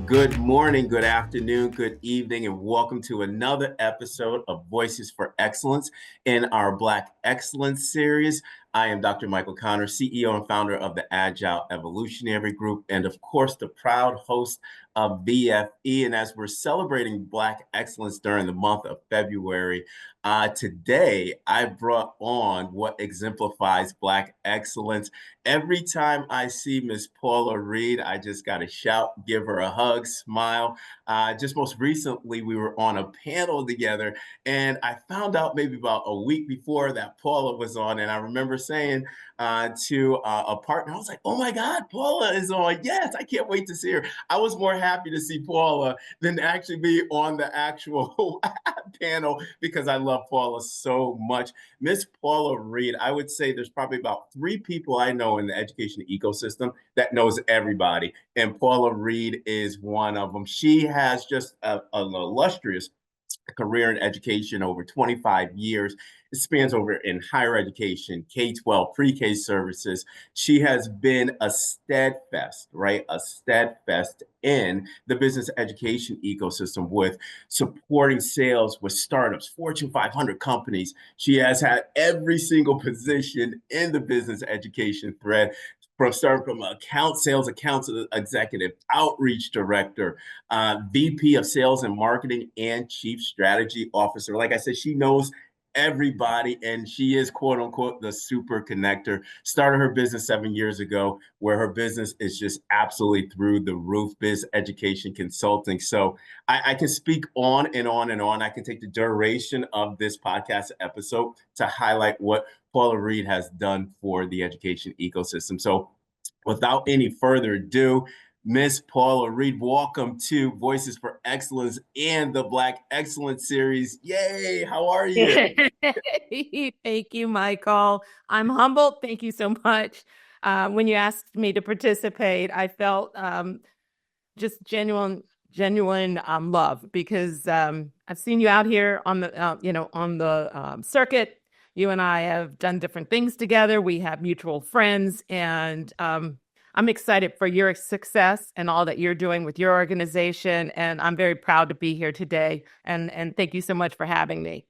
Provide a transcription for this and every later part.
Good morning, good afternoon, good evening, and welcome to another episode of Voices for Excellence in our Black Excellence series. I am Dr. Michael Connor, CEO and founder of the Agile Evolutionary Group, and of course, the proud host of VFE. And as we're celebrating Black Excellence during the month of February, today I brought on what exemplifies Black Excellence. Every time I see Miss Paula Reed, I just got to shout, give her a hug, smile. Just most recently, we were on a panel together, and I found out maybe about a week before that Paula was on, and I remember saying to a partner, I was like, "Oh my God, Paula is on! Yes, I can't wait to see her." I was more happy to see Paula than to actually be on the actual panel because I love Paula so much. Miss Paula Reed, I would say there's probably about 3 people I know in the education ecosystem that knows everybody, and Paula Reed is one of them. She has just an illustrious career in education over 25 years. It spans over in higher education, K-12, pre-K services. She has been a steadfast, right? A steadfast in the business education ecosystem with supporting sales with startups, Fortune 500 companies. She has had every single position in the business education thread, from starting from sales accounts executive, outreach director, VP of sales and marketing, and chief strategy officer. Like I said, she knows everybody, and she is quote unquote the super connector. Started her business 7 years ago, where her business is just absolutely through the roof. BizEducation Consulting. So I can speak on and on and on. I can take the duration of this podcast episode to highlight what Paula Reed has done for the education ecosystem. So without any further ado, Miss Paula Reed, welcome to Voices for Excellence and the Black Excellence series. Yay! How are you? Thank you, Michael. I'm humbled. Thank you so much. When you asked me to participate, I felt just genuine love because I've seen you out here on the circuit. You and I have done different things together. We have mutual friends, and I'm excited for your success and all that you're doing with your organization. And I'm very proud to be here today. And thank you so much for having me.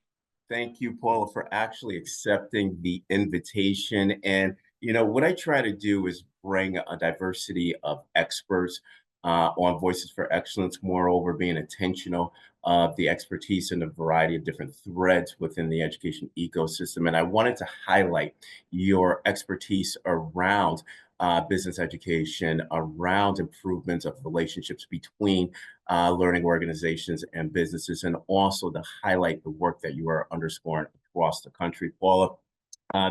Thank you, Paula, for actually accepting the invitation. And, what I try to do is bring a diversity of experts on Voices for Excellence, moreover, being intentional of the expertise in a variety of different threads within the education ecosystem. And I wanted to highlight your expertise around business education, around improvements of relationships between learning organizations and businesses, and also to highlight the work that you are underscoring across the country. Paula,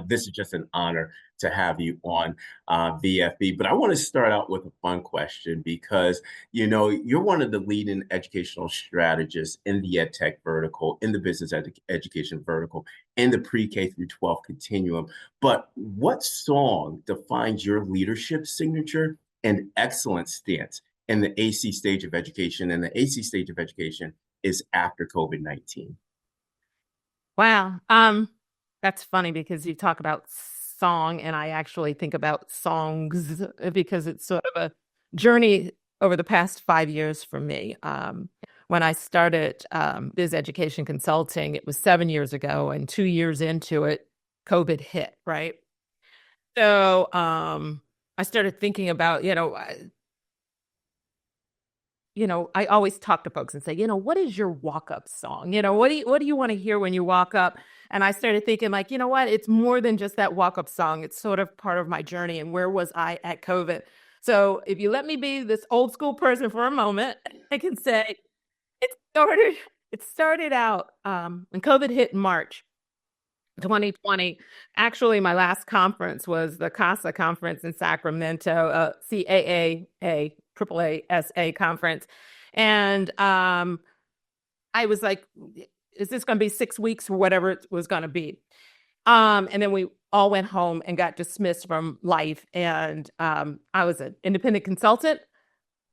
this is just an honor to have you on VFB. But I want to start out with a fun question because, you're one of the leading educational strategists in the ed tech vertical, in the business education vertical, in the pre-K through 12 continuum. But what song defines your leadership signature and excellence stance in the AC stage of education? And the AC stage of education is after COVID-19. Wow. That's funny because you talk about song and I actually think about songs because it's sort of a journey over the past 5 years for me. When I started BizEducation Consulting, it was 7 years ago, and 2 years into it, COVID hit, right? So I started thinking about, I always talk to folks and say, what is your walk-up song? What do you want to hear when you walk up? And I started thinking like, what? It's more than just that walk-up song. It's sort of part of my journey. And where was I at COVID? So if you let me be this old school person for a moment, I can say it started out when COVID hit in March 2020. Actually, my last conference was the CASA conference in Sacramento, CAAA, AAASA conference. And I was like, is this going to be 6 weeks or whatever it was going to be? And then we all went home and got dismissed from life. And I was an independent consultant.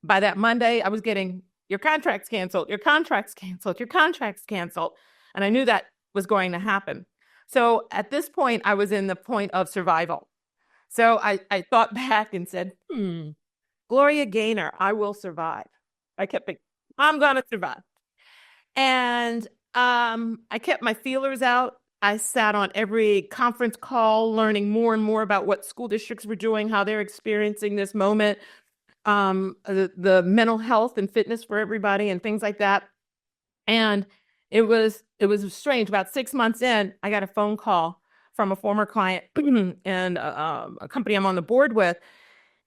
By that Monday, I was getting your contract's canceled, your contract's canceled, your contract's canceled. And I knew that was going to happen. So at this point, I was in the point of survival. So I thought back and said, Gloria Gaynor, I will survive. I kept thinking, I'm going to survive. And I kept my feelers out. I sat on every conference call, learning more and more about what school districts were doing, how they're experiencing this moment, the mental health and fitness for everybody, and things like that. And it was strange. About 6 months in, I got a phone call from a former client and a company I'm on the board with,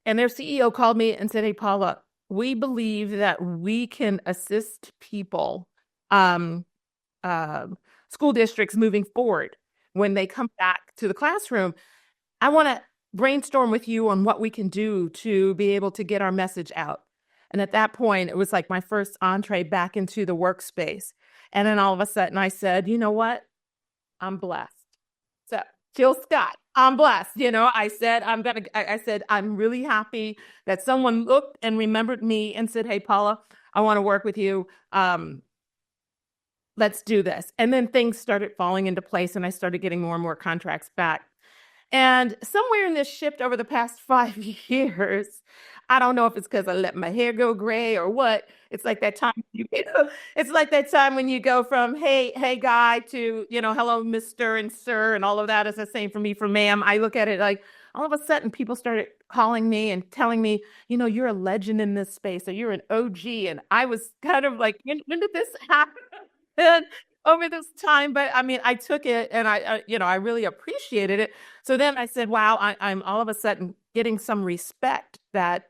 and their CEO called me and said, "Hey, Paula, we believe that we can assist people, um, uh, school districts moving forward when they come back to the classroom. I want to brainstorm with you on what we can do to be able to get our message out." And at that point, it was like my first entree back into the workspace. And then all of a sudden I said, you know what? I'm blessed. So, Jill Scott, I'm blessed. I said, I'm really happy that someone looked and remembered me and said, "Hey, Paula, I want to work with you. Let's do this." And then things started falling into place and I started getting more and more contracts back. And somewhere in this shift over the past 5 years, I don't know if it's because I let my hair go gray or what. It's like that time it's like that time when you go from hey guy to, hello, Mr. and Sir, and all of that is the same for me for ma'am. I look at it like all of a sudden people started calling me and telling me, "You're a legend in this space, or you're an OG." And I was kind of like, when did this happen? And over this time, but I mean, I took it and I really appreciated it. So then I said, wow, I'm all of a sudden getting some respect that,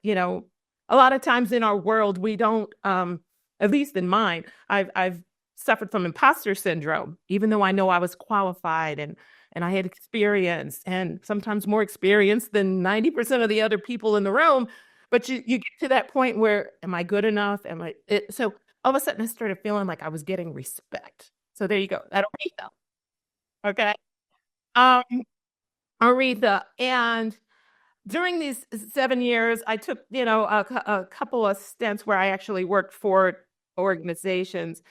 a lot of times in our world, we don't, at least in mine, I've suffered from imposter syndrome, even though I know I was qualified and I had experience, and sometimes more experience than 90% of the other people in the room. But you get to that point where, am I good enough? So all of a sudden I started feeling like I was getting respect. So there you go. That Aretha. Okay. Um, Aretha. And during these 7 years, I took, a couple of stints where I actually worked for organizations,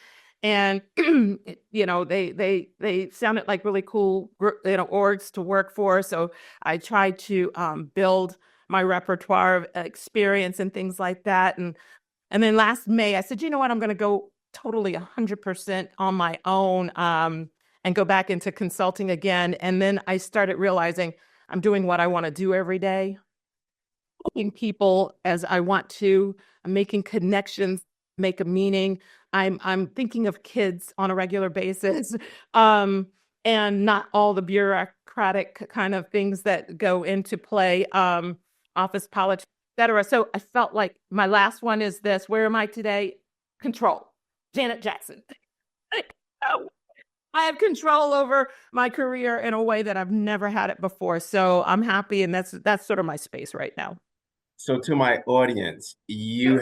and they sounded like really cool, orgs to work for. So I tried to build my repertoire of experience and things like that. And then last May, I said, you know what, I'm going to go totally 100% on my own, and go back into consulting again. And then I started realizing I'm doing what I want to do every day, helping people as I want to. I'm making connections, make a meaning. I'm thinking of kids on a regular basis, and not all the bureaucratic kind of things that go into play, office politics, etc. So I felt like my last one is this: where am I today? Control. Janet Jackson. I have control over my career in a way that I've never had it before. So I'm happy, and that's sort of my space right now. So to my audience, you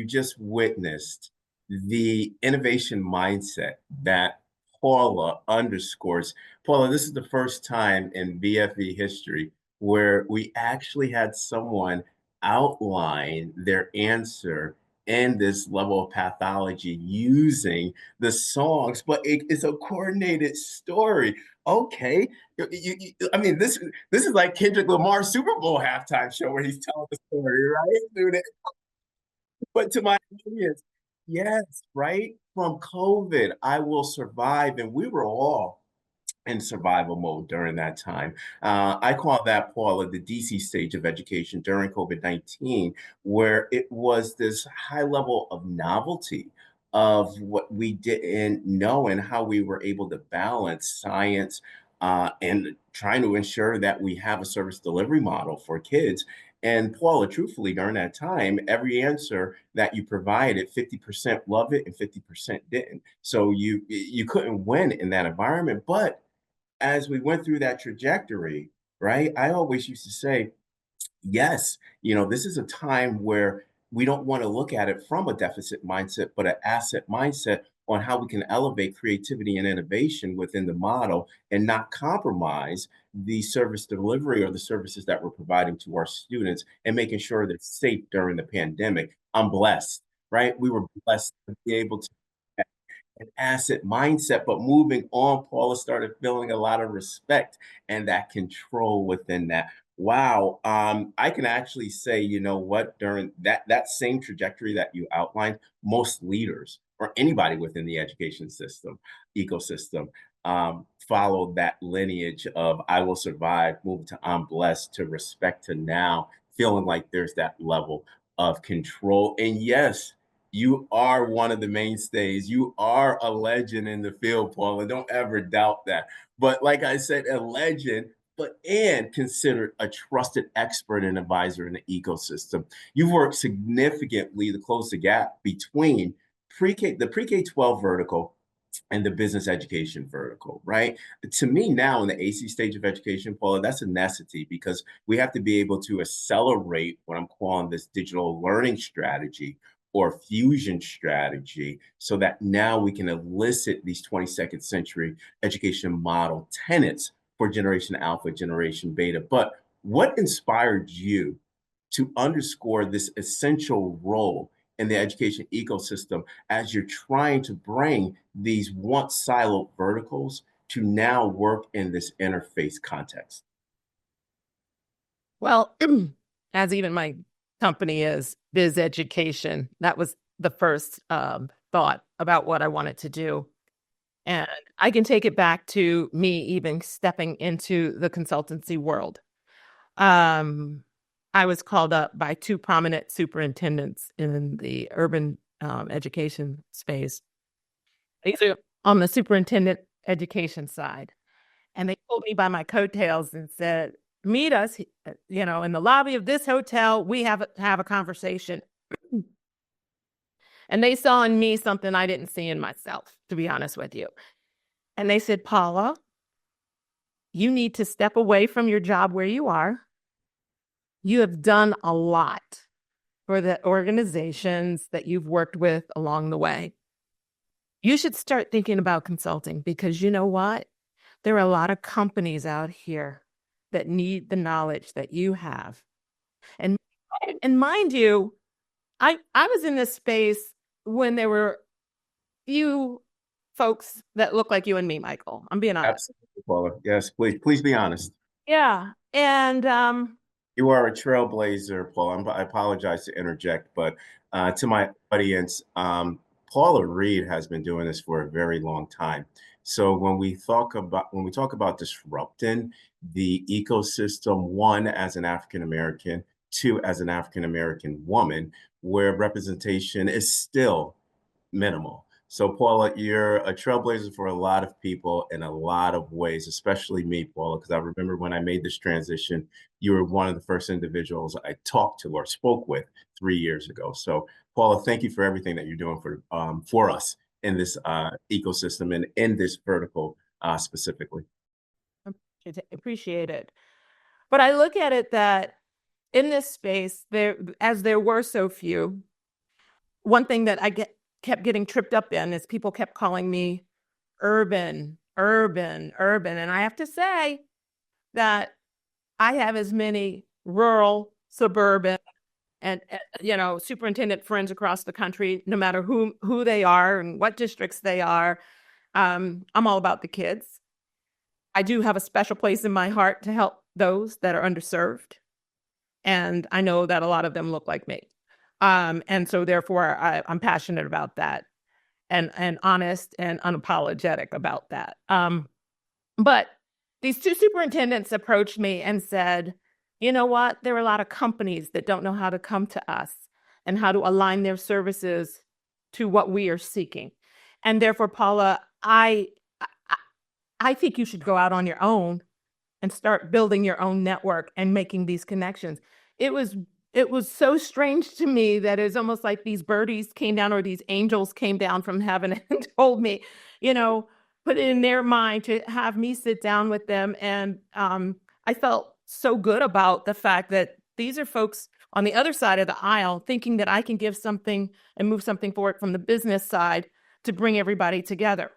just witnessed the innovation mindset that Paula underscores. Paula, this is the first time in BFE history where we actually had someone outline their answer and this level of pathology using the songs, but it's a coordinated story. Okay, I mean, this is like Kendrick Lamar's Super Bowl halftime show where he's telling the story, right? Dude, but to my audience, yes, right? From COVID, I will survive. And we were all in survival mode during that time. I call that, Paula, the DC stage of education during COVID-19, where it was this high level of novelty of what we didn't know and how we were able to balance science and trying to ensure that we have a service delivery model for kids. And Paula, truthfully, during that time, every answer that you provided, 50% loved it and 50% didn't. So you couldn't win in that environment. But as we went through that trajectory, right, I always used to say, yes, this is a time where we don't want to look at it from a deficit mindset, but an asset mindset on how we can elevate creativity and innovation within the model and not compromise the service delivery or the services that we're providing to our students, and making sure they're safe during the pandemic. I'm blessed, right? We were blessed to be able to an asset mindset. But moving on, Paula started feeling a lot of respect and that control within that. Wow. I can actually say, you know what, during that same trajectory that you outlined, most leaders or anybody within the education system, ecosystem, follow that lineage of I will survive, move to I'm blessed, to respect, to now feeling like there's that level of control. And yes, you are one of the mainstays. You are a legend in the field, Paula. Don't ever doubt that. But like I said, a legend, but and considered a trusted expert and advisor in the ecosystem. You've worked significantly to close the gap between the pre-K 12 vertical and the business education vertical, right? To me now in the AC stage of education, Paula, that's a necessity because we have to be able to accelerate what I'm calling this digital learning strategy or fusion strategy so that now we can elicit these 22nd century education model tenets for Generation Alpha, Generation Beta. But what inspired you to underscore this essential role in the education ecosystem as you're trying to bring these once siloed verticals to now work in this interface context? Well, as even my company is, BizEducation, that was the first thought about what I wanted to do. And I can take it back to me even stepping into the consultancy world. Um, I was called up by two prominent superintendents in the urban education space. These are on the superintendent education side. And they pulled me by my coattails and said, meet us, in the lobby of this hotel. We have a conversation. And they saw in me something I didn't see in myself, to be honest with you. And they said, Paula, you need to step away from your job where you are. You have done a lot for the organizations that you've worked with along the way. You should start thinking about consulting because you know what? There are a lot of companies out here that need the knowledge that you have. And and mind you, I was in this space when there were few folks that look like you and me, Michael. I'm being honest. Absolutely, Paula. Yes, please be honest. Yeah. And You are a trailblazer, Paul. I apologize to interject, but to my audience, Paula Reed has been doing this for a very long time. So when we talk about disrupting the ecosystem, one as an African American, two as an African American woman, where representation is still minimal. So, Paula, you're a trailblazer for a lot of people in a lot of ways, especially me, Paula, because I remember when I made this transition, you were one of the first individuals I talked to or spoke with 3 years ago. So, Paula, thank you for everything that you're doing for us in this ecosystem and in this vertical specifically. appreciate it. But I look at it that in this space, there were so few, one thing that kept getting tripped up in is people kept calling me urban, urban, urban. And I have to say that I have as many rural, suburban, and superintendent friends across the country, no matter who they are and what districts they are. I'm all about the kids. I do have a special place in my heart to help those that are underserved. And I know that a lot of them look like me. And so therefore I'm passionate about that and honest and unapologetic about that. But these two superintendents approached me and said, you know what? There are a lot of companies that don't know how to come to us and how to align their services to what we are seeking. And therefore, Paula, I think you should go out on your own and start building your own network and making these connections. It was it was so strange to me that it's almost like these birdies came down or these angels came down from heaven and told me, you know, put it in their mind to have me sit down with them. And I felt so good about the fact that these are folks on the other side of the aisle thinking that I can give something and move something forward from the business side to bring everybody together.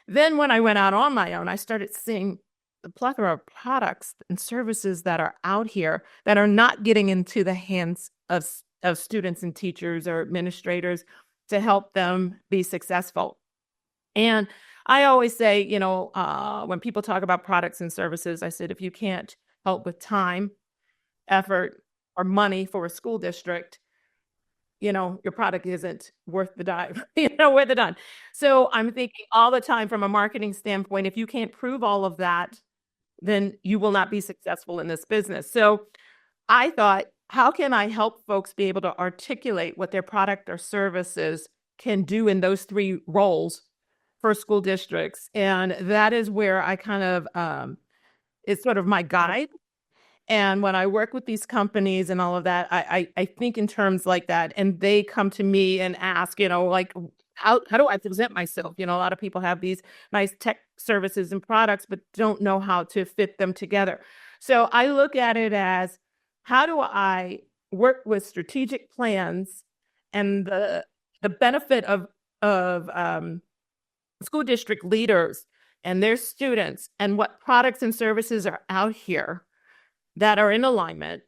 Then when I went out on my own, I started seeing the plethora of products and services that are out here that are not getting into the hands of students and teachers or administrators to help them be successful. And I always say, when people talk about products and services, I said, if you can't help with time, effort or money for a school district, your product isn't worth the dime, worth the dime. So I'm thinking all the time from a marketing standpoint, if you can't prove all of that, then you will not be successful in this business. So I thought, how can I help folks be able to articulate what their product or services can do in those three roles for school districts? And that is where I kind of, it's sort of my guide. And when I work with these companies and all of that, I think in terms like that, and they come to me and ask, like, how do I present myself? A lot of people have these nice tech services and products, but don't know how to fit them together. So I look at it as, how do I work with strategic plans and the benefit of school district leaders and their students, and what products and services are out here that are in alignment,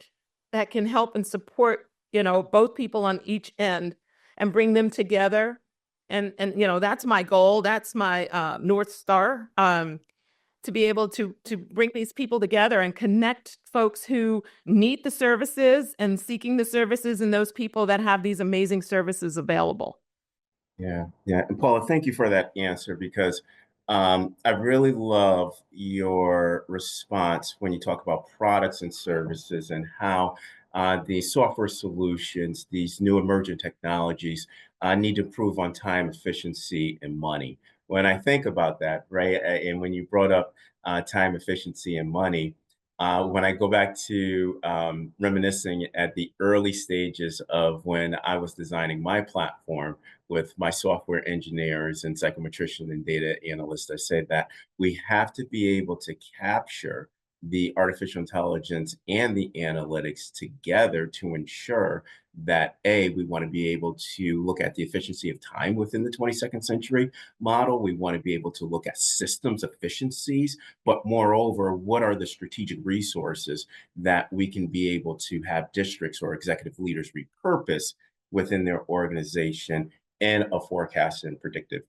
that can help and support, both people on each end and bring them together. And that's my goal. That's my North Star, to be able to bring these people together and connect folks who need the services and seeking the services, and those people that have these amazing services available. Yeah, yeah. And Paula, thank you for that answer because I really love your response when you talk about products and services and how the software solutions, these new emerging technologies, need to improve on time, efficiency, and money. When I think about that, right, and when you brought up time, efficiency, and money, when I go back to reminiscing at the early stages of when I was designing my platform with my software engineers and psychometrician and data analysts, I said that we have to be able to capture the artificial intelligence and the analytics together to ensure that we want to be able to look at the efficiency of time within the 22nd century model. We want to be able to look at systems efficiencies, but moreover, what are the strategic resources that we can be able to have districts or executive leaders repurpose within their organization in a forecast and predictive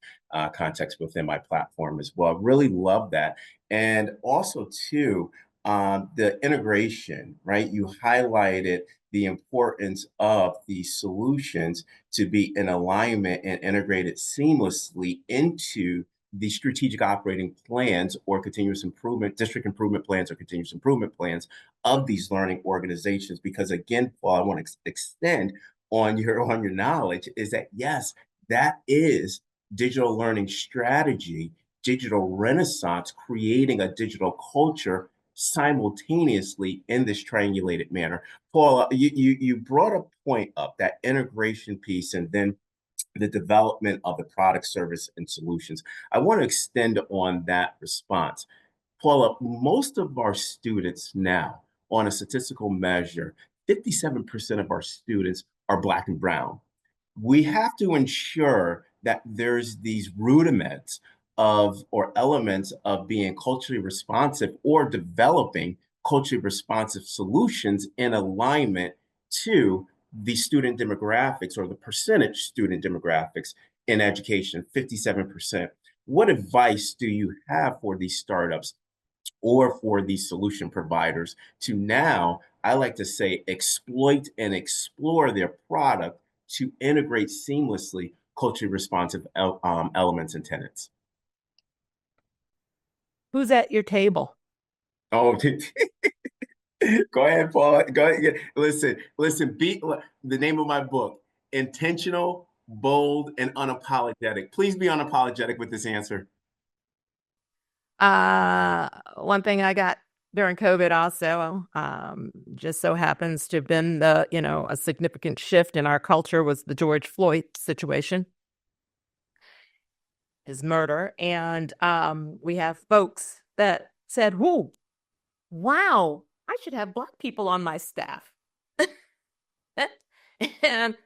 context within my platform as well. I really love that. And also, too, the integration, right? You highlighted the importance of these solutions to be in alignment and integrated seamlessly into the strategic operating plans or continuous improvement, district improvement plans or continuous improvement plans of these learning organizations. Because again, Paul, I want to extend on your knowledge is that yes, that is digital learning strategy, digital renaissance, creating a digital culture simultaneously in this triangulated manner. Paula, you brought a point up, that integration piece, and then the development of the product, service, and solutions. I want to extend on that response. Paula, most of our students now, on a statistical measure, 57% of our students are Black and Brown. We have to ensure that there's these rudiments of or elements of being culturally responsive or developing culturally responsive solutions in alignment to the student demographics or the percentage student demographics in education, 57%. What advice do you have for these startups or for these solution providers to now, I like to say, exploit and explore their product to integrate seamlessly culturally responsive elements and tenants? Who's at your table? Oh, go ahead, Paul. Go ahead. Listen. Be the name of my book: Intentional, Bold, and Unapologetic. Please be unapologetic with this answer. One thing I got during COVID also, just so happens to have been a significant shift in our culture, was the George Floyd situation, his murder. And we have folks that said, whoa, wow, I should have Black people on my staff. And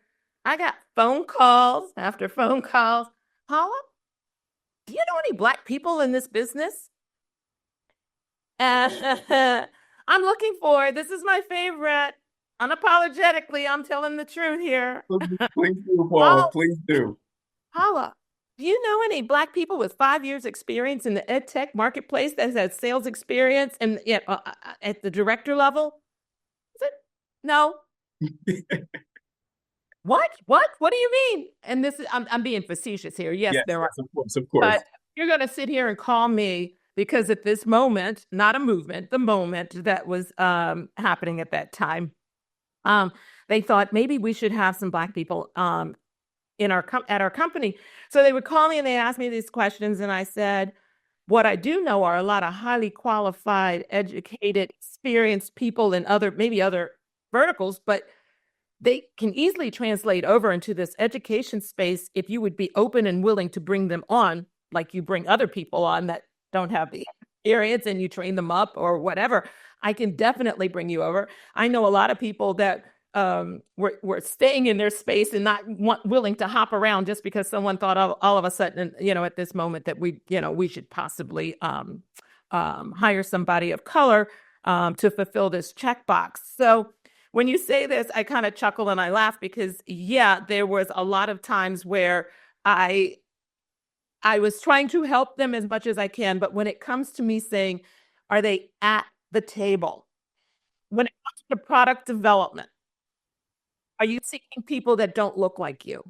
I got phone calls after phone calls. Paula, do you know any Black people in this business? I'm looking for, this is my favorite. Unapologetically, I'm telling the truth here. Please do, Paula. Paula, Please do. Paula, do you know any Black people with 5 years experience in the ed tech marketplace that has sales experience and at the director level? I said, No. What do you mean? And this is, I'm being facetious here. Yes, Yes, there are, yes, of course, of course. but you're going to sit here and call me because at this moment, not a movement, the moment that was happening at that time, um, they thought maybe we should have some Black people in at our company. So they would call me and they asked me these questions, and I said, what I do know are a lot of highly qualified, educated, experienced people in maybe other verticals, but they can easily translate over into this education space if you would be open and willing to bring them on, like you bring other people on that don't have the experience and you train them up or whatever. I can definitely bring you over. I know a lot of people that were staying in their space and not willing to hop around just because someone thought all of a sudden, at this moment that we should possibly hire somebody of color to fulfill this checkbox. So when you say this, I kind of chuckle and I laugh because, yeah, there was a lot of times where I was trying to help them as much as I can. But when it comes to me saying, are they at the table? When it comes to product development, are you seeking people that don't look like you?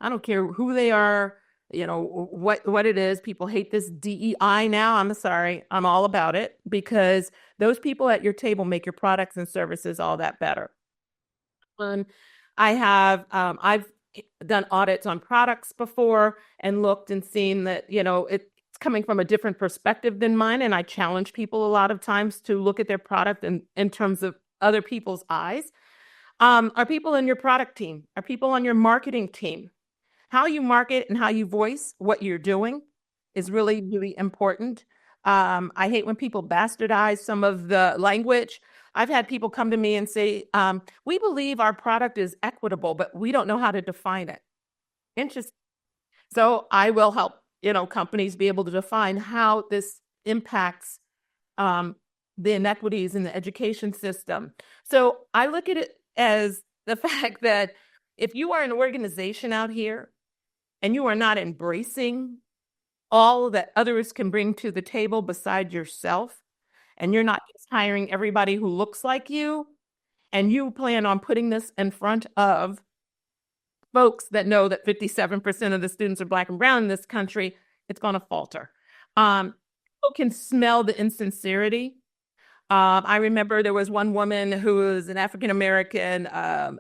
I don't care who they are, what it is. People hate this DEI now. I'm sorry. I'm all about it because those people at your table make your products and services all that better. I've done audits on products before and looked and seen that, it's coming from a different perspective than mine. And I challenge people a lot of times to look at their product in terms of other people's eyes. Are people in your product team? Are people on your marketing team? How you market and how you voice what you're doing is really, really important. I hate when people bastardize some of the language. I've had people come to me and say, we believe our product is equitable, but we don't know how to define it. Interesting. So I will help, companies be able to define how this impacts the inequities in the education system. So I look at it as the fact that if you are an organization out here and you are not embracing all that others can bring to the table beside yourself, and you're not just hiring everybody who looks like you, and you plan on putting this in front of folks that know that 57% of the students are Black and brown in this country, it's going to falter. People can smell the insincerity. I remember there was one woman who was an African-American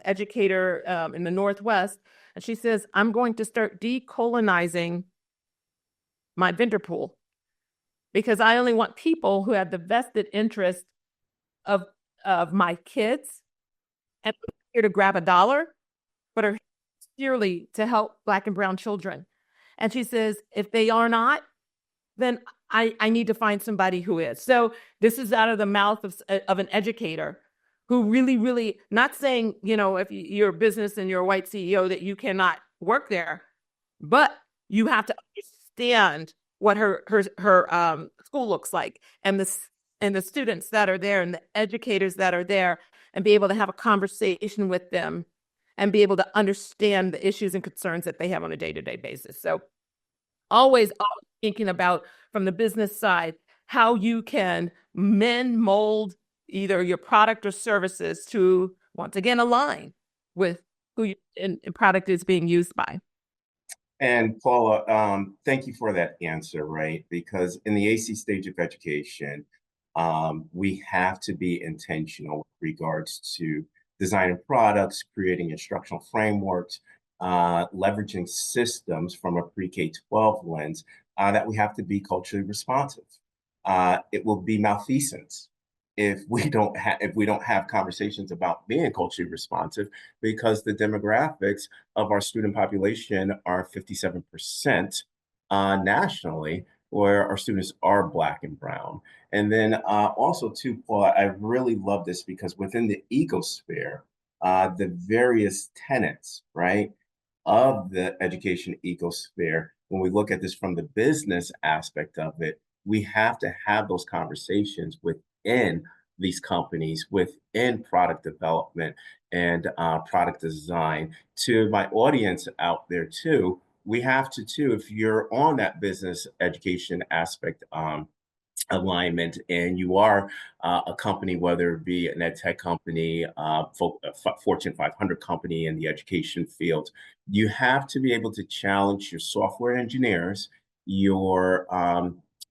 educator in the Northwest, and she says, I'm going to start decolonizing my vendor pool because I only want people who have the vested interest of my kids and here to grab a dollar, but are sincerely to help Black and brown children. And she says, if they are not, then I need to find somebody who is. So this is out of the mouth of an educator who really, really, not saying, if you're a business and you're a white CEO that you cannot work there, but you have to understand what her school looks like and the students that are there and the educators that are there and be able to have a conversation with them and be able to understand the issues and concerns that they have on a day-to-day basis. So always thinking about from the business side, how you can mold either your product or services to once again align with who your product is being used by. And Paula, thank you for that answer, right? Because in the AC stage of education, we have to be intentional with regards to designing products, creating instructional frameworks, leveraging systems from a pre-K-12 lens that we have to be culturally responsive. It will be malfeasance if we don't have conversations about being culturally responsive because the demographics of our student population are 57% nationally, where our students are Black and brown. And then also too, Paul, I really love this because within the ecosphere, the various tenets, right, of the education ecosphere, when we look at this from the business aspect of it, we have to have those conversations within these companies, within product development and product design. To my audience out there too, we have to too, if you're on that business education aspect alignment and you are a company, whether it be an ed tech company, Fortune 500 company in the education field, you have to be able to challenge your software engineers, your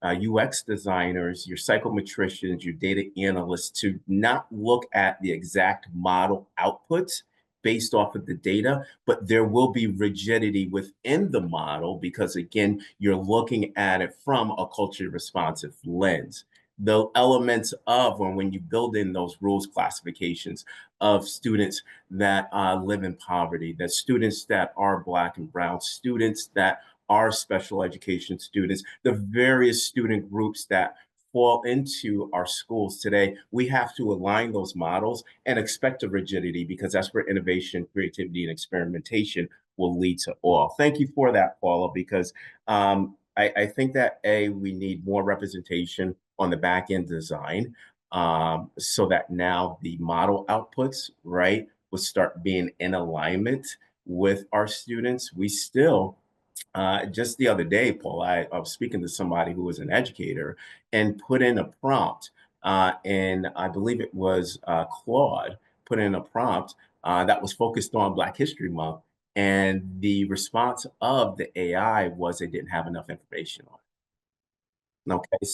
UX designers, your psychometricians, your data analysts to not look at the exact model outputs based off of the data, but there will be rigidity within the model because, again, you're looking at it from a culturally responsive lens. The elements of when you build in those rules classifications of students that live in poverty, that students that are Black and brown, students that are special education students, the various student groups that fall into our schools today, we have to align those models and expect a rigidity because that's where innovation, creativity, and experimentation will lead to all. Thank you for that, Paula, because I think that we need more representation on the back end design so that now the model outputs, right, will start being in alignment with our students. We still just the other day, Paul, I was speaking to somebody who was an educator and put in a prompt, and I believe it was Claude put in a prompt that was focused on Black History Month, and the response of the AI was they didn't have enough information on it. Okay,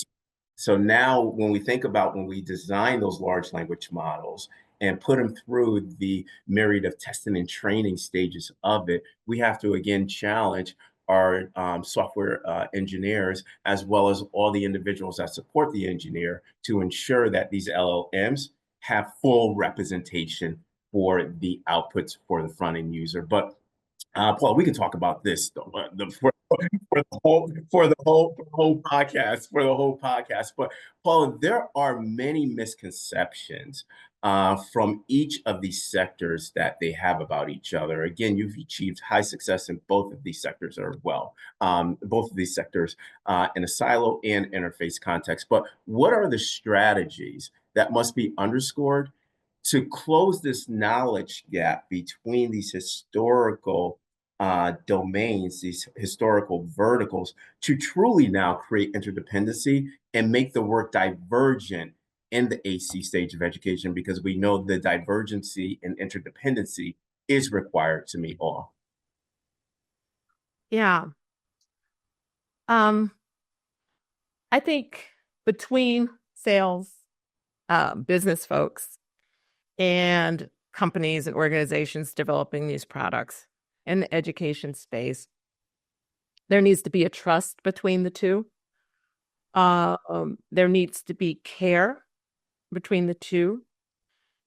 so now when we think about when we design those large language models and put them through the myriad of testing and training stages of it, we have to again challenge our software engineers as well as all the individuals that support the engineer to ensure that these LLMs have full representation for the outputs for the front end user. But Paul, we can talk about this though, for the whole podcast. But Paul, there are many misconceptions from each of these sectors that they have about each other. Again, you've achieved high success in both of these sectors as well. Both of these sectors in a silo and interface context. But what are the strategies that must be underscored to close this knowledge gap between these historical domains, these historical verticals, to truly now create interdependency and make the work divergent in the AC stage of education, because we know the divergency and interdependency is required to meet all. Yeah. Um, I think between sales, business folks, and companies and organizations developing these products in the education space, there needs to be a trust between the two. There needs to be care between the two.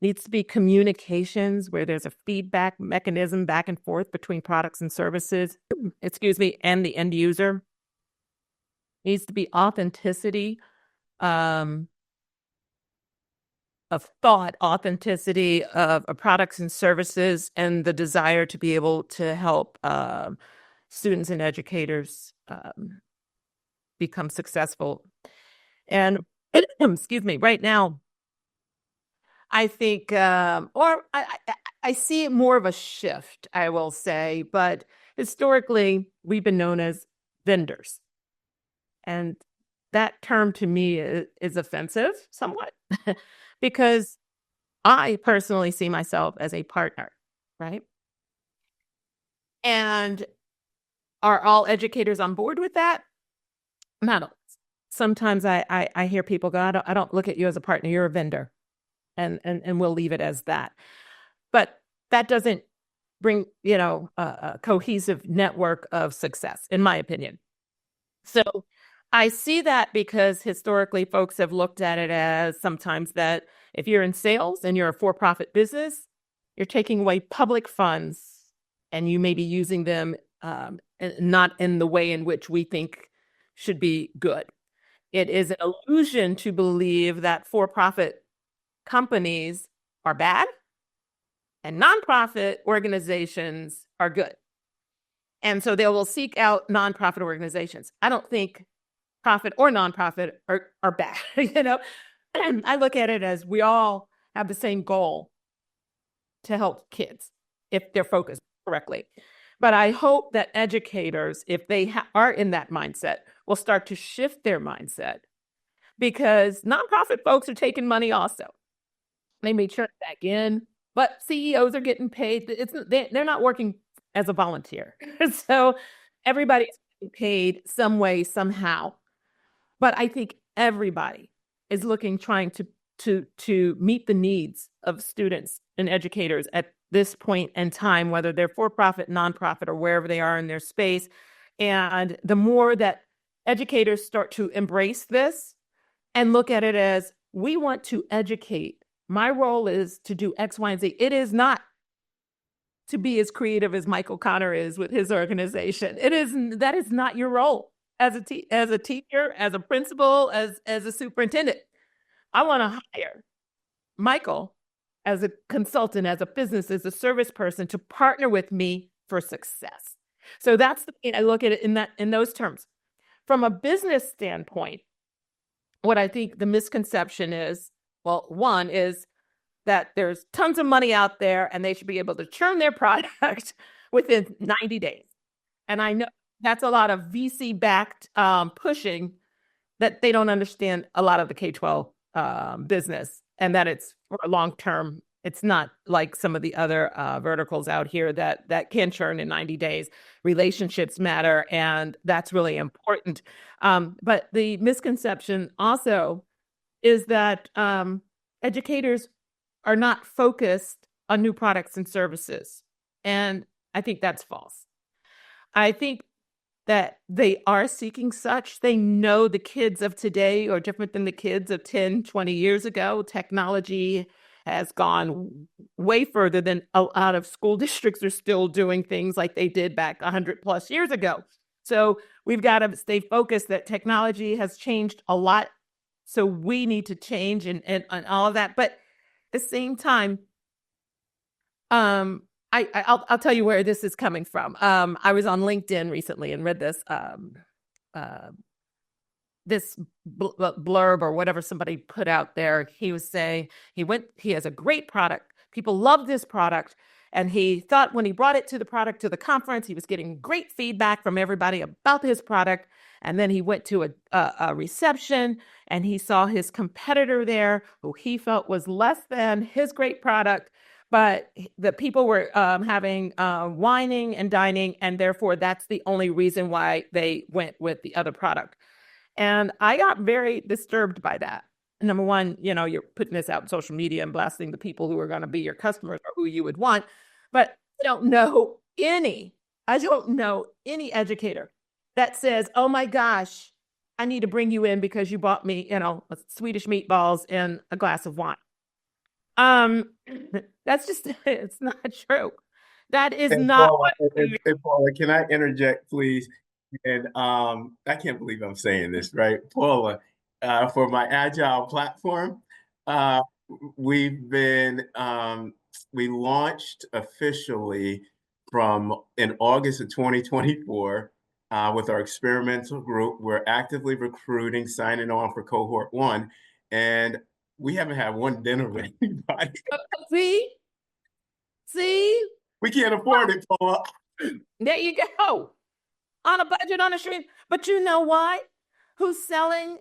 Needs to be communications where there's a feedback mechanism back and forth between products and services, excuse me, and the end user. Needs to be authenticity um, of thought, authenticity of products and services, and the desire to be able to help students and educators become successful. And excuse me, right now, I think, I see more of a shift, I will say, but historically, we've been known as vendors. And that term to me is offensive somewhat because I personally see myself as a partner, right? And are all educators on board with that? Not always. Sometimes I hear people go, I don't look at you as a partner, you're a vendor. And we'll leave it as that. But that doesn't bring, a cohesive network of success, in my opinion. So I see that because historically folks have looked at it as sometimes that if you're in sales and you're a for-profit business, you're taking away public funds and you may be using them not in the way in which we think should be good. It is an illusion to believe that for-profit companies are bad and nonprofit organizations are good. And so they will seek out nonprofit organizations. I don't think profit or nonprofit are bad. And I look at it as we all have the same goal to help kids if they're focused correctly. But I hope that educators, if they are in that mindset, will start to shift their mindset because nonprofit folks are taking money also. They may turn it back in, but CEOs are getting paid. They're not working as a volunteer. So everybody's getting paid some way, somehow. But I think everybody is trying to meet the needs of students and educators at this point in time, whether they're for-profit, nonprofit, or wherever they are in their space. And the more that educators start to embrace this and look at it as, we want to educate. My role is to do X, Y, and Z. It is not to be as creative as Michael Connor is with his organization. That is not your role as a teacher, as a principal, as a superintendent. I want to hire Michael as a consultant, as a business, as a service person to partner with me for success. So that's the way I look at it in those terms. From a business standpoint, what I think the misconception is, well, one is that there's tons of money out there and they should be able to churn their product within 90 days. And I know that's a lot of VC-backed pushing, that they don't understand a lot of the K-12 business, and that it's for a long-term. It's not like some of the other verticals out here that can churn in 90 days. Relationships matter, and that's really important. But the misconception also is that educators are not focused on new products and services. And I think that's false. I think that they are seeking such. They know the kids of today are different than the kids of 10, 20 years ago. Technology has gone way further than a lot of school districts are still doing things like they did back 100 plus years ago. So we've got to stay focused that technology has changed a lot. So we need to change and all of that. But at the same time, I'll tell you where this is coming from. I was on LinkedIn recently and read this blurb or whatever somebody put out there. He was saying he has a great product. People love this product. And he thought when he brought it to the conference, he was getting great feedback from everybody about his product. And then he went to a reception and he saw his competitor there who he felt was less than his great product. But the people were having whining and dining, and therefore that's the only reason why they went with the other product. And I got very disturbed by that. Number one, you're putting this out in social media and blasting the people who are going to be your customers or who you would want. But I don't know any educator that says, oh my gosh, I need to bring you in because you bought me, Swedish meatballs and a glass of wine. That's just, it's not true. That is not. Paula, can I interject, please? And I can't believe I'm saying this, right? Paula, for my Agile platform, we've been, we launched officially in August of 2024 with our experimental group. We're actively recruiting, signing on for cohort 1, and we haven't had one dinner with anybody. See? We can't afford it, Paula. There you go. On a budget, on a stream. But you know why? Who's selling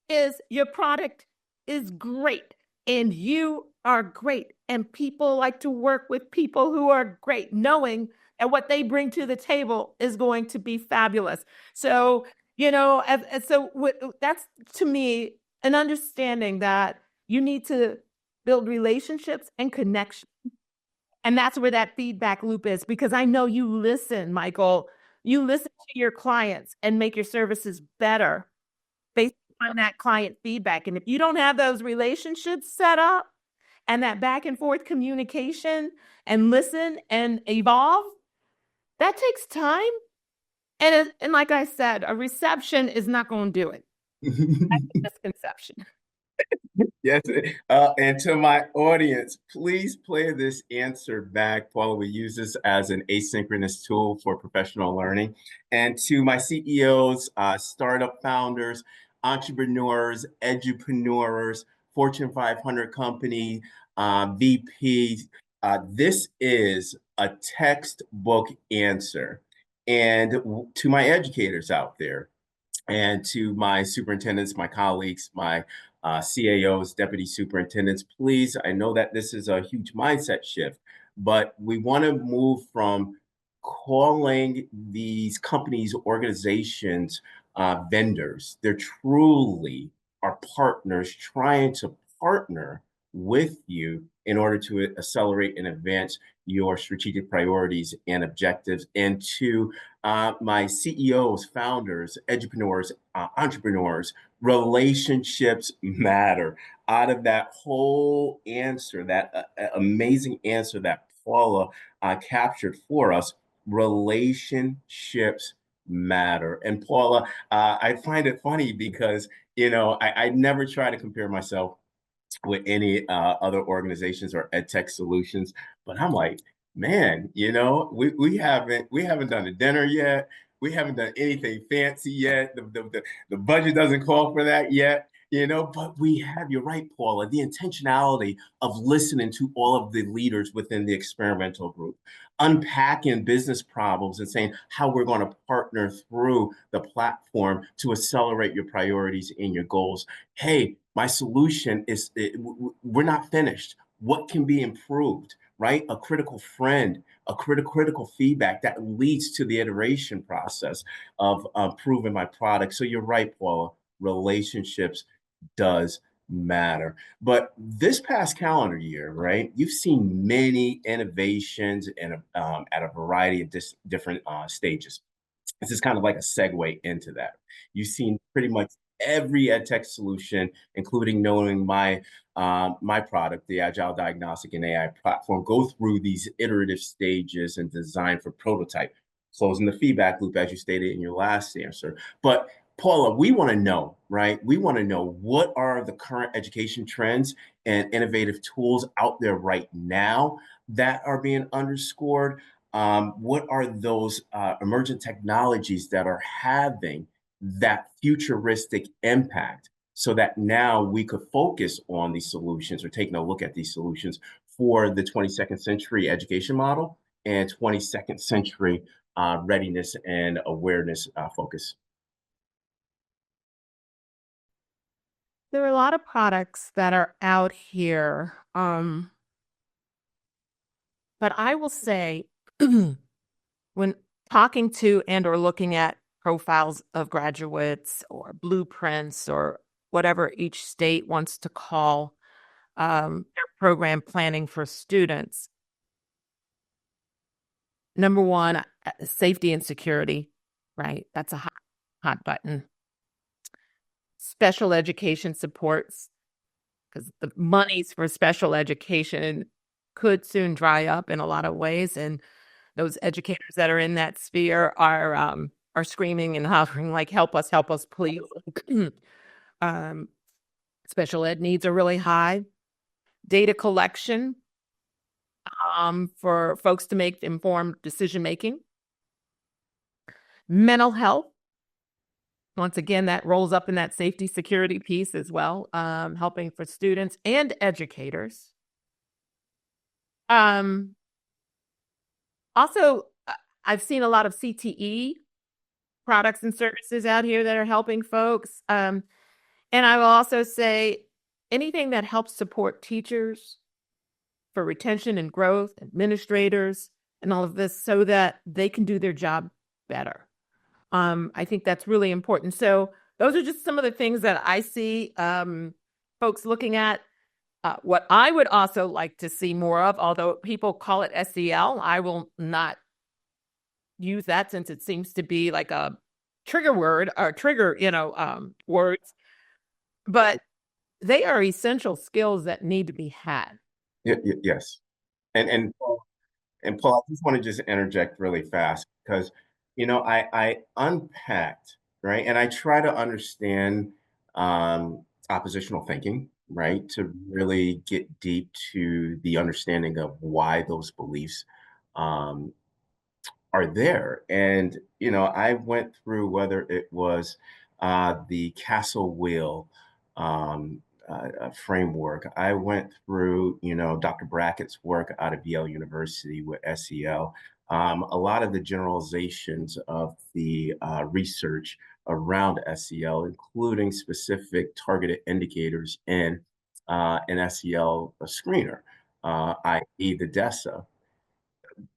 is your product is great and you are great. And people like to work with people who are great, knowing that what they bring to the table is going to be fabulous. So, that's to me an understanding that you need to build relationships and connections. And that's where that feedback loop is, because I know you listen, Michael. You listen to your clients and make your services better based on that client feedback. And if you don't have those relationships set up and that back and forth communication and listen and evolve, that takes time. And like I said, a reception is not going to do it. That's a misconception. Yes. And to my audience, please play this answer back. Paula, we use this as an asynchronous tool for professional learning. And to my CEOs, startup founders, entrepreneurs, edupreneurs, Fortune 500 company, VPs, this is a textbook answer. And to my educators out there, And to my superintendents, my colleagues, my CAOs, deputy superintendents, please, I know that this is a huge mindset shift, but we want to move from calling these companies, organizations, vendors. They're truly our partners trying to partner with you in order to accelerate and advance your strategic priorities and objectives, and to my CEOs, founders, edupreneurs, entrepreneurs, relationships matter. Out of that whole answer, that amazing answer that Paula captured for us, relationships matter. And Paula, I find it funny because, I never try to compare myself with any other organizations or ed tech solutions. But I'm like, man, we haven't done a dinner yet. We haven't done anything fancy yet. The budget doesn't call for that yet. But we have, you're right, Paula, the intentionality of listening to all of the leaders within the experimental group, unpacking business problems and saying how we're going to partner through the platform to accelerate your priorities and your goals. Hey, my solution is we're not finished. What can be improved, right? A critical friend, a critical feedback that leads to the iteration process of improving my product. So you're right, Paula. Relationships does matter. But this past calendar year, right, you've seen many innovations and at a variety of different stages. This is kind of like a segue into that. You've seen pretty much every ed tech solution, including knowing my product, the Agile Diagnostic and AI platform, go through these iterative stages and design for prototype, closing the feedback loop, as you stated in your last answer. But Paula, we want to know, right? We want to know what are the current education trends and innovative tools out there right now that are being underscored. What are those emergent technologies that are having that futuristic impact so that now we could focus on these solutions or taking a look at these solutions for the 22nd century education model and 22nd century readiness and awareness focus? There are a lot of products that are out here, but I will say when talking to and or looking at profiles of graduates or blueprints or whatever each state wants to call their program planning for students, number one, safety and security, right? That's a hot button. Special education supports, because the monies for special education could soon dry up in a lot of ways, and those educators that are in that sphere are screaming and hollering like, help us, please." um, Special ed needs are really high. Data collection for folks to make informed decision making. Mental health. Once again, that rolls up in that safety security piece as well, helping for students and educators. Also, I've seen a lot of CTE products and services out here that are helping folks. And I will also say anything that helps support teachers for retention and growth, administrators, and all of this so that they can do their job better. I think that's really important. So those are just some of the things that I see folks looking at. What I would also like to see more of, although people call it SEL, I will not use that since it seems to be like a trigger word or trigger, words, but they are essential skills that need to be had. Yes. And Paul, I just want to just interject really fast because, I unpacked, right? And I try to understand oppositional thinking, right? To really get deep to the understanding of why those beliefs um, are there. And, I went through whether it was the Castle Wheel framework. I went through, Dr. Brackett's work out of Yale University with SEL. A lot of the generalizations of the research around SEL, including specific targeted indicators in an SEL screener, i.e. the DESA.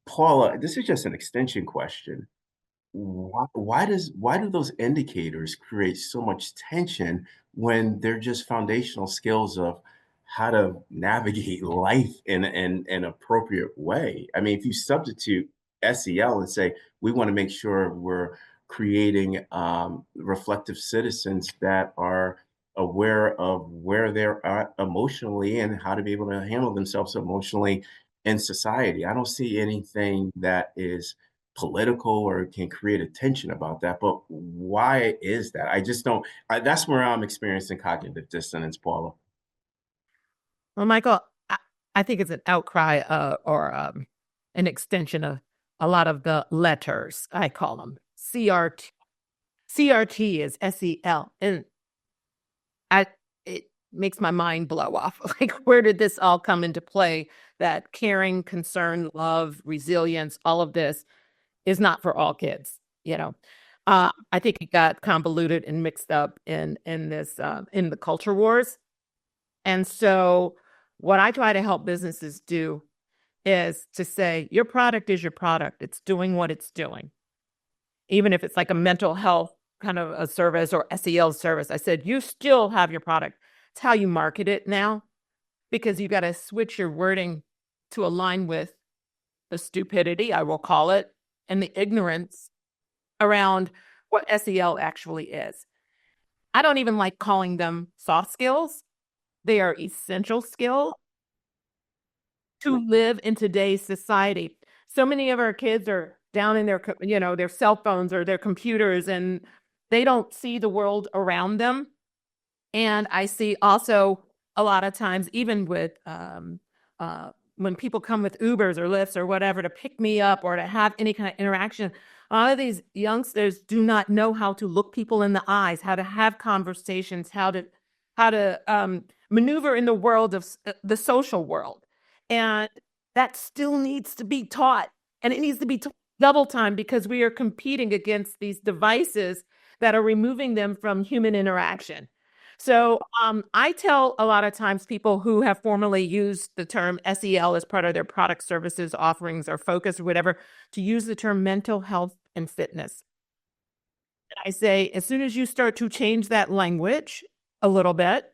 Paula, this is just an extension question. Why do those indicators create so much tension when they're just foundational skills of how to navigate life in an appropriate way? I mean, if you substitute SEL and say we want to make sure we're creating reflective citizens that are aware of where they're at emotionally and how to be able to handle themselves emotionally in society, I don't see anything that is political or can create a tension about that. But why is that? I just don't. That's where I'm experiencing cognitive dissonance, Paula. Well, Michael, I think it's an outcry or an extension of a lot of the letters, I call them. CRT. CRT is SEL. And it makes my mind blow off. Like, where did this all come into play? That caring, concern, love, resilience, all of this is not for all kids, you know. I think it got convoluted and mixed up in this in the culture wars. And so what I try to help businesses do is to say your product is your product. It's doing what it's doing. Even if it's like a mental health kind of a service or SEL service, I said you still have your product. It's how you market it now, because you got to switch your wording to align with the stupidity, I will call it, and the ignorance around what SEL actually is. I don't even like calling them soft skills. They are essential skills to live in today's society. So many of our kids are down in their, their cell phones or their computers, and they don't see the world around them. And I see also a lot of times, even with when people come with Ubers or Lyfts or whatever to pick me up or to have any kind of interaction, a lot of these youngsters do not know how to look people in the eyes, how to have conversations, how to maneuver in the world of the social world. And that still needs to be taught. And it needs to be taught double time, because we are competing against these devices that are removing them from human interaction. So I tell a lot of times people who have formerly used the term SEL as part of their product services offerings or focus or whatever, to use the term mental health and fitness. And I say, as soon as you start to change that language a little bit,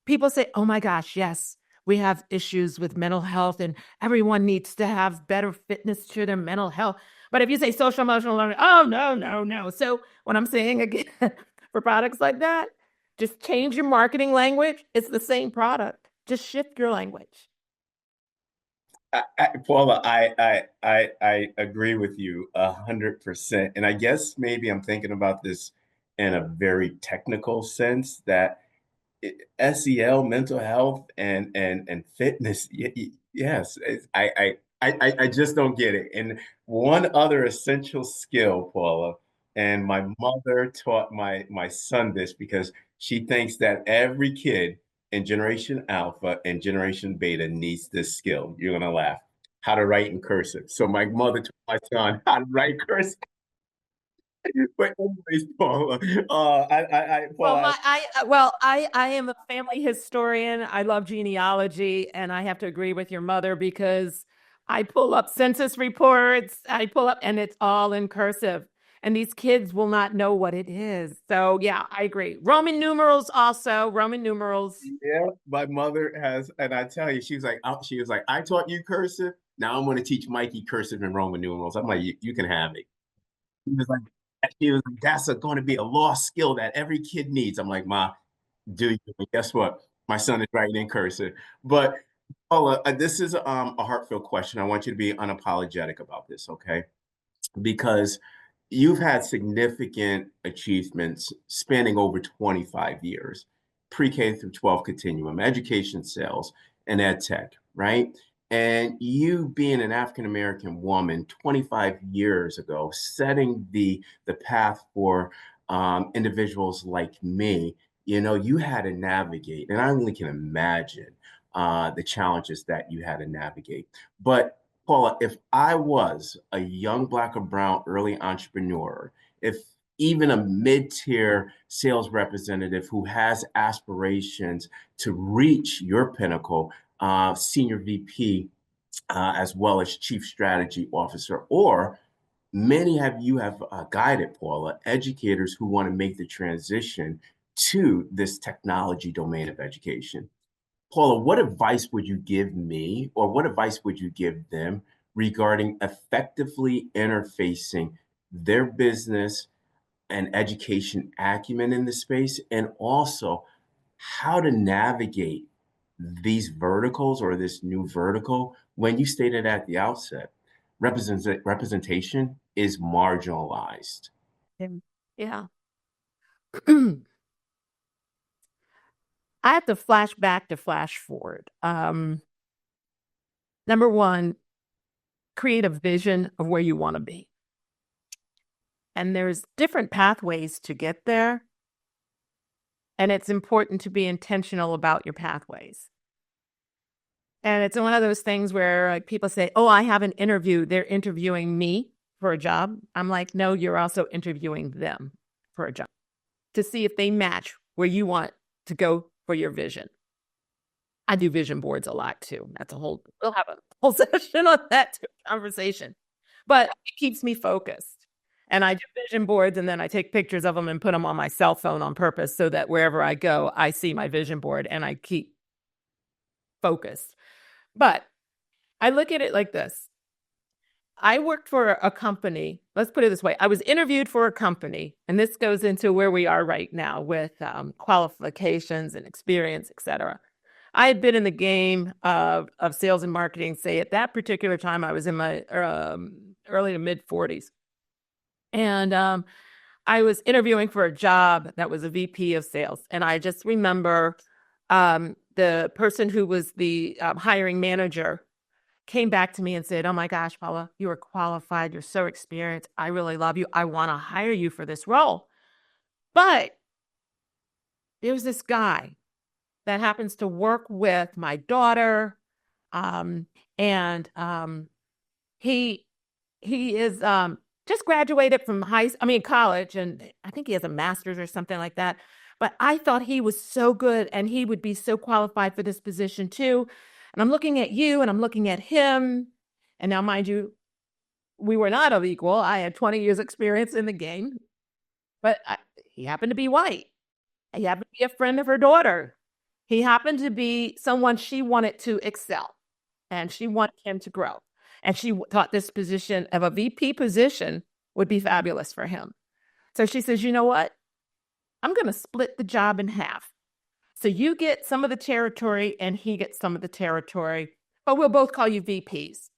people say, oh my gosh, yes, we have issues with mental health and everyone needs to have better fitness to their mental health. But if you say social emotional learning, oh, no, no, no. So what I'm saying again, for products like that, just change your marketing language. It's the same product. Just shift your language. Paula, I agree with you 100%. And I guess maybe I'm thinking about this in a very technical sense that SEL, mental health, and fitness. Yes, I just don't get it. And one other essential skill, Paula, and my mother taught my son this because she thinks that every kid in Generation Alpha and Generation Beta needs this skill. You're gonna laugh. How to write in cursive. So my mother taught my son how to write cursive. But anyways, Paula, Well, Paula, I am a family historian. I love genealogy, and I have to agree with your mother because I pull up census reports, and it's all in cursive. And these kids will not know what it is. So, yeah, I agree. Roman numerals also, Roman numerals. yeah, my mother has, and I tell you, she was like, I taught you cursive. Now I'm going to teach Mikey cursive and Roman numerals. I'm like, you can have it. She was like, that's going to be a lost skill that every kid needs. I'm like, Ma, do you? And guess what? My son is writing in cursive. But Paula, this is a heartfelt question. I want you to be unapologetic about this, okay? Because you've had significant achievements spanning over 25 years, pre-K through 12 continuum, education, sales, and ed tech, right? And you being an African American woman 25 years ago, setting the path for individuals like me, you had to navigate, and I only can imagine the challenges that you had to navigate. But Paula, if I was a young Black or brown early entrepreneur, if even a mid-tier sales representative who has aspirations to reach your pinnacle, senior VP, as well as chief strategy officer, or many of you have guided, Paula, educators who want to make the transition to this technology domain of education. Paula, what advice would you give me, or what advice would you give them regarding effectively interfacing their business and education acumen in the space, and also how to navigate these verticals or this new vertical when you stated at the outset, representation is marginalized. Yeah. I have to flash back to flash forward. Number one, create a vision of where you want to be. And there's different pathways to get there. And it's important to be intentional about your pathways. And it's one of those things where like, people say, oh, I have an interview. They're interviewing me for a job. I'm like, no, you're also interviewing them for a job to see if they match where you want to go for your vision. I do vision boards a lot too. We'll have a whole session on that conversation. But it keeps me focused. And I do vision boards, and then I take pictures of them and put them on my cell phone on purpose so that wherever I go, I see my vision board and I keep focused. But I look at it like this. I worked for a company. Let's put it this way. I was interviewed for a company, and this goes into where we are right now with qualifications and experience, et cetera. I had been in the game of sales and marketing, say at that particular time, I was in my early to mid 40s. And I was interviewing for a job that was a VP of sales. And I just remember the person who was the hiring manager came back to me and said, oh my gosh, Paula, you are qualified. You're so experienced. I really love you. I want to hire you for this role. But there's this guy that happens to work with my daughter. And he is just graduated from college, and I think he has a master's or something like that. But I thought he was so good and he would be so qualified for this position too. And I'm looking at you and I'm looking at him. And now, mind you, we were not of equal. I had 20 years experience in the game, but he happened to be white. He happened to be a friend of her daughter. He happened to be someone she wanted to excel, and she wanted him to grow. And she thought this position of a VP position would be fabulous for him. So she says, you know what? I'm going to split the job in half. So you get some of the territory and he gets some of the territory, but we'll both call you VPs.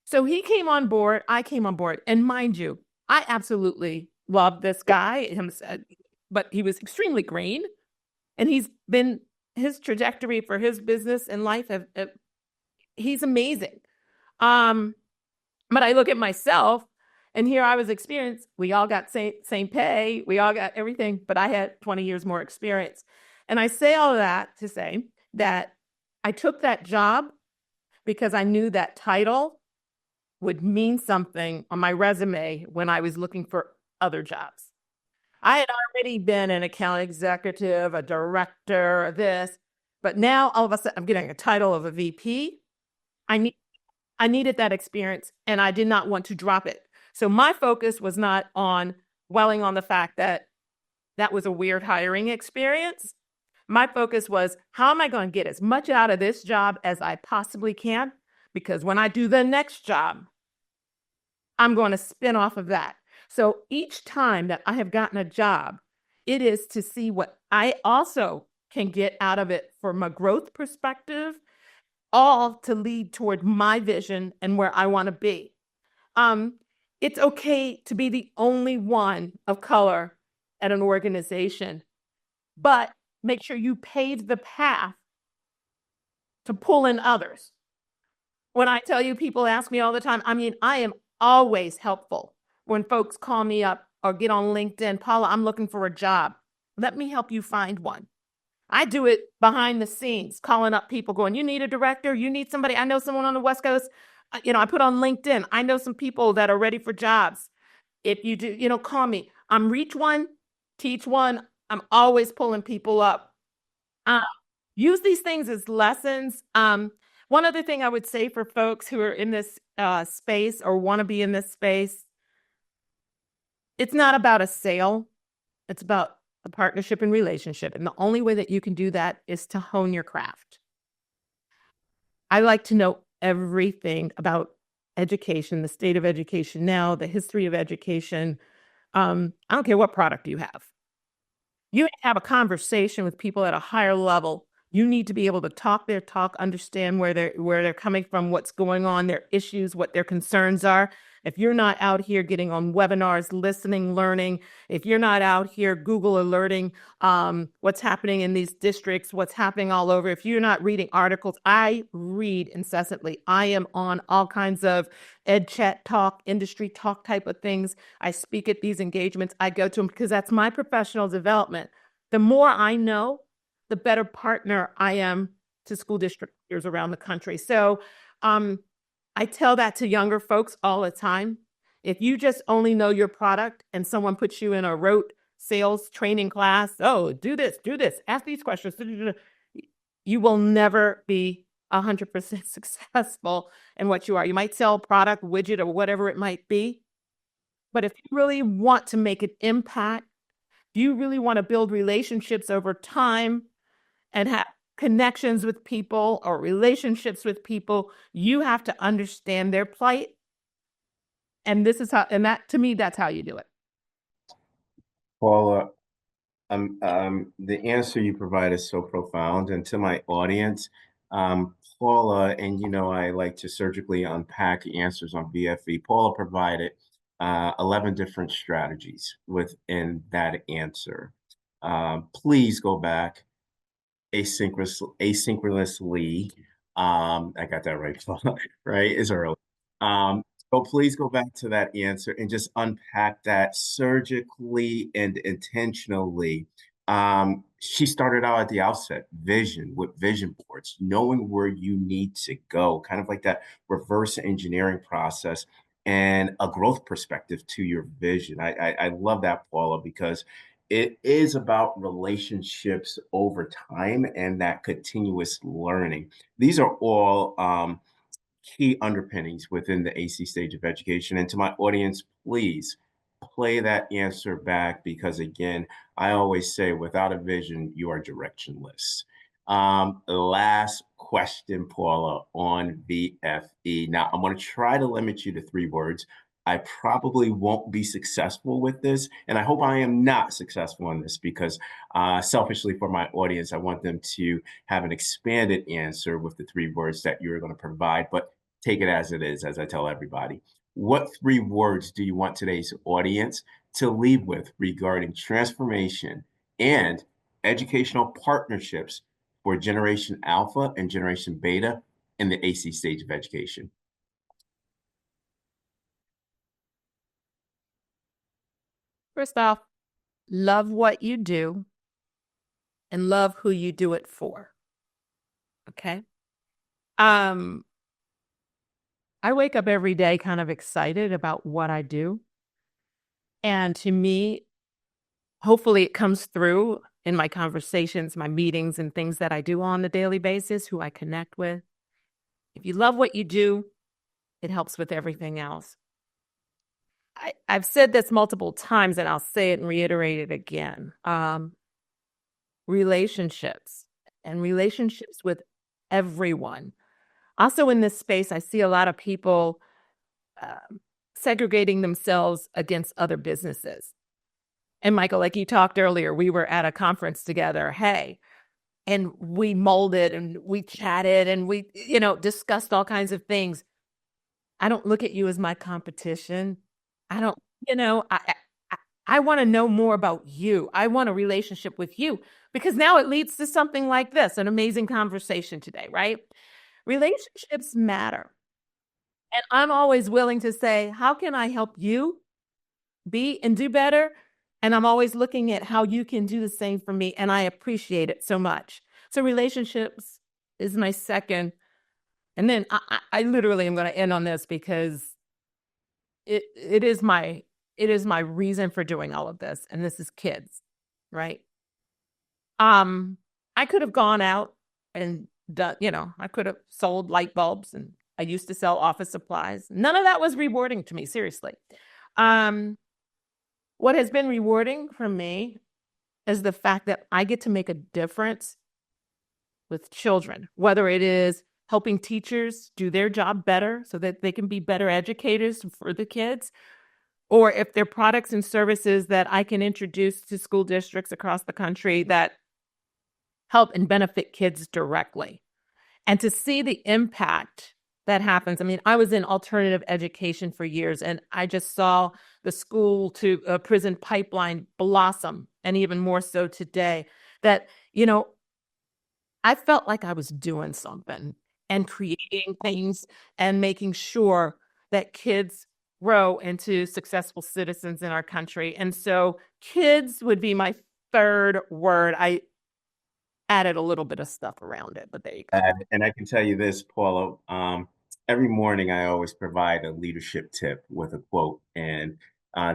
So he came on board. I came on board. And mind you, I absolutely love this guy, but he was extremely green. And his trajectory for his business and life, he's amazing. But I look at myself, and here I was experienced. We all got same pay. We all got everything, but I had 20 years more experience. And I say all of that to say that I took that job because I knew that title would mean something on my resume when I was looking for other jobs. I had already been an account executive, a director, this, but now all of a sudden I'm getting a title of a VP. I needed that experience, and I did not want to drop it. So my focus was not on dwelling on the fact that that was a weird hiring experience. My focus was, how am I going to get as much out of this job as I possibly can? Because when I do the next job, I'm going to spin off of that. So each time that I have gotten a job, it is to see what I also can get out of it from a growth perspective, all to lead toward my vision and where I want to be. It's okay to be the only one of color at an organization, but make sure you pave the path to pull in others. When I tell you, people ask me all the time, I am always helpful when folks call me up or get on LinkedIn, Paula, I'm looking for a job. Let me help you find one. I do it behind the scenes, calling up people going, you need a director? You need somebody? I know someone on the West Coast. I put on LinkedIn. I know some people that are ready for jobs. If you do, call me. I'm reach one, teach one. I'm always pulling people up. Uh, Use these things as lessons. One other thing I would say for folks who are in this space or want to be in this space, it's not about a sale. It's about a partnership and relationship. And the only way that you can do that is to hone your craft. I like to know everything about education, the state of education now, the history of education. I don't care what product you have. You have a conversation with people at a higher level. You need to be able to talk their talk, understand where they're coming from, what's going on, their issues, what their concerns are. If you're not out here getting on webinars, listening, learning, if you're not out here Google alerting what's happening in these districts, what's happening all over, if you're not reading articles, I read incessantly. I am on all kinds of ed chat talk, industry talk type of things. I speak at these engagements. I go to them because that's my professional development. The more I know, the better partner I am to school district leaders around the country. So I tell that to younger folks all the time. If you just only know your product and someone puts you in a rote sales training class, oh, do this, ask these questions, you will never be 100% successful in what you are. You might sell a product, widget, or whatever it might be. But if you really want to make an impact, if you really want to build relationships over time and have connections with people or relationships with people, you have to understand their plight. And that to me, that's how you do it. Paula, the answer you provide is so profound. And to my audience, Paula, and I like to surgically unpack answers on BFE. Paula provided 11 different strategies within that answer. Please go back asynchronously. I got that right, right? It's early. So please go back to that answer and just unpack that surgically and intentionally. She started out at the outset, vision with vision boards, knowing where you need to go, kind of like that reverse engineering process and a growth perspective to your vision. I love that, Paula, because it is about relationships over time and that continuous learning. These are all key underpinnings within the AC stage of education. And to my audience, please play that answer back because, again, I always say without a vision, you are directionless. Last question, Paula, on VFE. Now, I'm going to try to limit you to 3 words. I probably won't be successful with this, and I hope I am not successful in this because selfishly for my audience, I want them to have an expanded answer with the 3 words that you're going to provide, but take it as it is, as I tell everybody. What 3 words do you want today's audience to leave with regarding transformation and educational partnerships for Generation Alpha and Generation Beta in the AC stage of education? First off, love what you do and love who you do it for. Okay. I wake up every day kind of excited about what I do. And to me, hopefully it comes through in my conversations, my meetings, and things that I do on a daily basis, who I connect with. If you love what you do, it helps with everything else. I've said this multiple times, and I'll say it and reiterate it again. Relationships and relationships with everyone. Also in this space, I see a lot of people segregating themselves against other businesses. And Michael, like you talked earlier, we were at a conference together. Hey, and we molded and we chatted and we, discussed all kinds of things. I don't look at you as my competition. I don't, I want to know more about you. I want a relationship with you because now it leads to something like this, an amazing conversation today, right? Relationships matter. And I'm always willing to say, how can I help you be and do better? And I'm always looking at how you can do the same for me. And I appreciate it so much. So relationships is my second. And then I literally am going to end on this because it is my reason for doing all of this. And this is kids, right? Um, I could have gone out and done, I could have sold light bulbs, and I used to sell office supplies. None of that was rewarding to me, seriously. Um, what has been rewarding for me is the fact that I get to make a difference with children, whether it is helping teachers do their job better so that they can be better educators for the kids, or if they're products and services that I can introduce to school districts across the country that help and benefit kids directly. And to see the impact that happens. I mean, I was in alternative education for years, and I just saw the school to prison pipeline blossom, and even more so today. That, I felt like I was doing something and creating things and making sure that kids grow into successful citizens in our country. And so kids would be my third word. I added a little bit of stuff around it, but there you go. And I can tell you this, Paula, every morning I always provide a leadership tip with a quote. And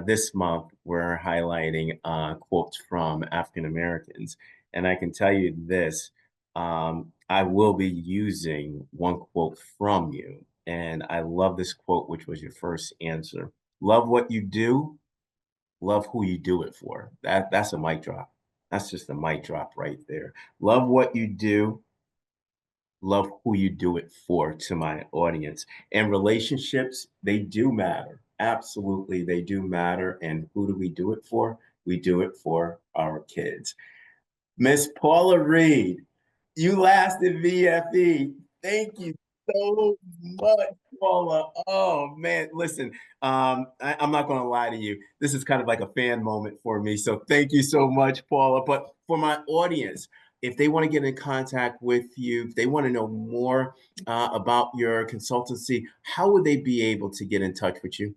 this month we're highlighting quotes from African Americans. And I can tell you this, I will be using one quote from you. And I love this quote, which was your first answer. Love what you do, love who you do it for. That's a mic drop. That's just a mic drop right there. Love what you do, love who you do it for, to my audience. And relationships, they do matter. Absolutely, they do matter. And who do we do it for? We do it for our kids. Miss Paula Reed, you lasted VFE. Thank you so much, Paula. Oh man, listen, I'm not going to lie to you. This is kind of like a fan moment for me. So thank you so much, Paula. But for my audience, if they want to get in contact with you, if they want to know more about your consultancy, how would they be able to get in touch with you?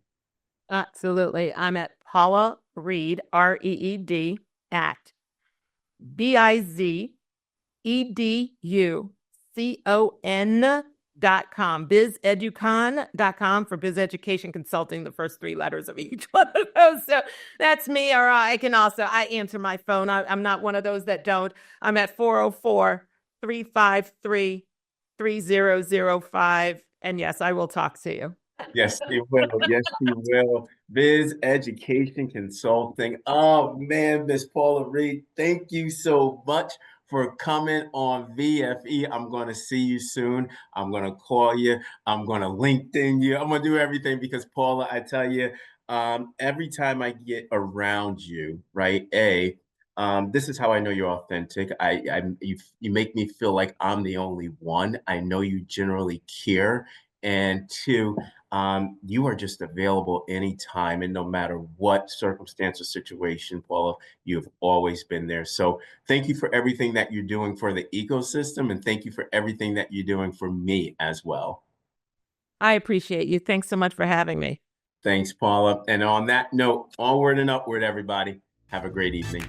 Absolutely. I'm at Paula Reed, REED, at BizEducon.com, BizEducon.com for Biz Education Consulting, the first three letters of each one of those. So that's me. Or I answer my phone. I'm not one of those that don't. I'm at 404-353-3005. And yes, I will talk to you. Yes, she will. Yes, she will. Biz Education Consulting. Oh man, Miss Paula Reed, thank you so much for coming on VFE. I'm going to see you soon. I'm going to call you. I'm going to LinkedIn you. I'm going to do everything because Paula, I tell you, every time I get around you, right? This is how I know you're authentic. You make me feel like I'm the only one. I know you generally care. And two, you are just available anytime and no matter what circumstance or situation, Paula, you've always been there. So thank you for everything that you're doing for the ecosystem, and thank you for everything that you're doing for me as well. I appreciate you. Thanks so much for having me. Thanks, Paula. And on that note, onward and upward, everybody. Have a great evening.